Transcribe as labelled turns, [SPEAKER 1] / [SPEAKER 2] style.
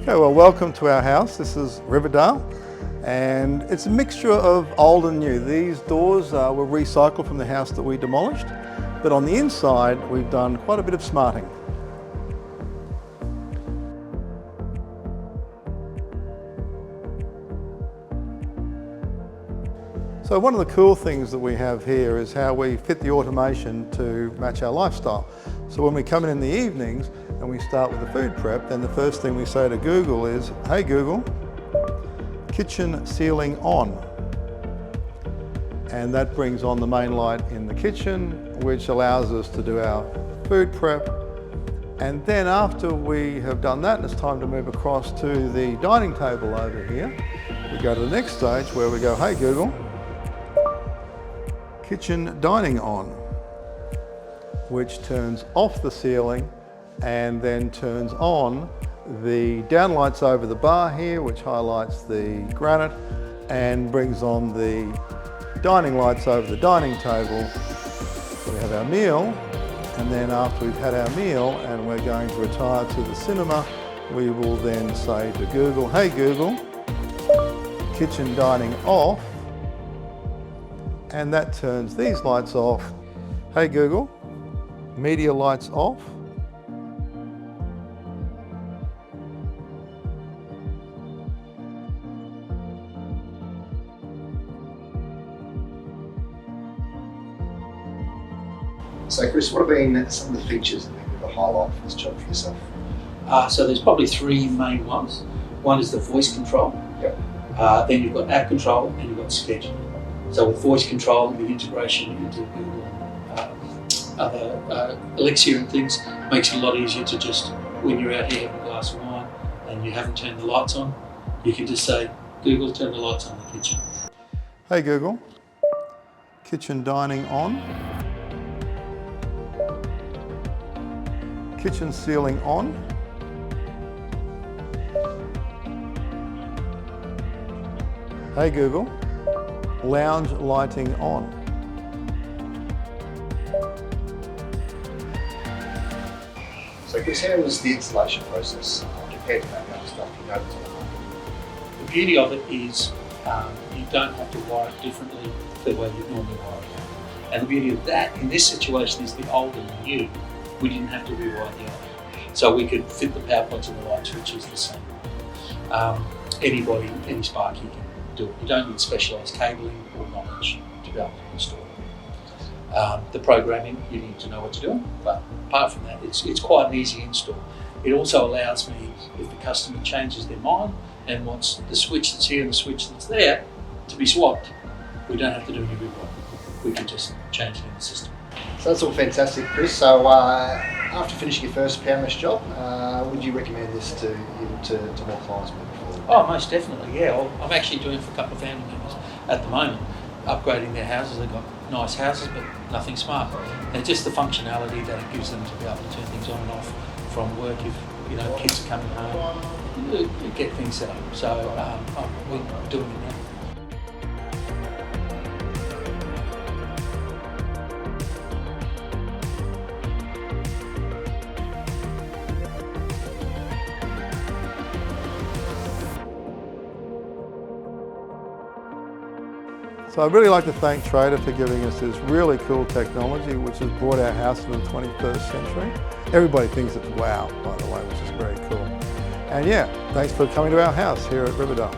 [SPEAKER 1] Okay, well, welcome to our house. This is Riverdale, and it's a mixture of old and new. These doors were recycled from the house that we demolished, but on the inside we've done quite a bit of smarting. So one of the cool things that we have here is how we fit the automation to match our lifestyle. So when we come in the evenings and we start with the food prep, then the first thing we say to Google is, "Hey Google, kitchen ceiling on." And that brings on the main light in the kitchen, which allows us to do our food prep. And then after we have done that, and it's time to move across to the dining table over here, we go to the next stage where we go, "Hey Google, kitchen dining on," which turns off the ceiling and then turns on the downlights over the bar here, which highlights the granite and brings on the dining lights over the dining table. So we have our meal, and then after we've had our meal and we're going to retire to the cinema, we will then say to Google, "Hey Google, kitchen dining off," and that turns these lights off. "Hey Google, media lights off."
[SPEAKER 2] So Chris, what have been some of the features that have been the highlight for this job for yourself?
[SPEAKER 3] So there's probably three main ones. One is the voice control.
[SPEAKER 2] Yep.
[SPEAKER 3] Then you've got app control and you've got schedule. So with voice control, the integration into Google, other Alexa and things makes it a lot easier to just, when you're out here having a glass of wine and you haven't turned the lights on, you can just say, "Google, turn the lights on in the kitchen."
[SPEAKER 1] "Hey Google, kitchen dining on. Kitchen ceiling on. Hey Google, lounge lighting on."
[SPEAKER 2] So Chris, how was the installation process compared to that other stuff you noticed on the market?
[SPEAKER 3] The beauty of it is you don't have to wire it differently to the way you'd normally wire it. And the beauty of that in this situation is the old and the new, we didn't have to rewire the old. So we could fit the power points and the light switches the same. Anybody, any Sparky can do it. You don't need specialised cabling or knowledge to be able to install it. The programming, you need to know what you're doing, but apart from that, it's quite an easy install. It also allows me, if the customer changes their mind and wants the switch that's here and the switch that's there to be swapped, we don't have to do any rewiring. We can just change it in the system.
[SPEAKER 2] So that's all fantastic, Chris. So after finishing your first power mesh job, would you recommend this to more clients moving forward?
[SPEAKER 3] Oh, most definitely, yeah. I'm actually doing it for a couple of family members at the moment, upgrading their houses. They've got nice houses, but nothing smart. And just the functionality that it gives them to be able to turn things on and off from work if kids are coming home, get things set up. So we're doing it now.
[SPEAKER 1] So I'd really like to thank Trader for giving us this really cool technology which has brought our house into the 21st century. Everybody thinks it's wow, by the way, which is very cool. And yeah, thanks for coming to our house here at Riverdale.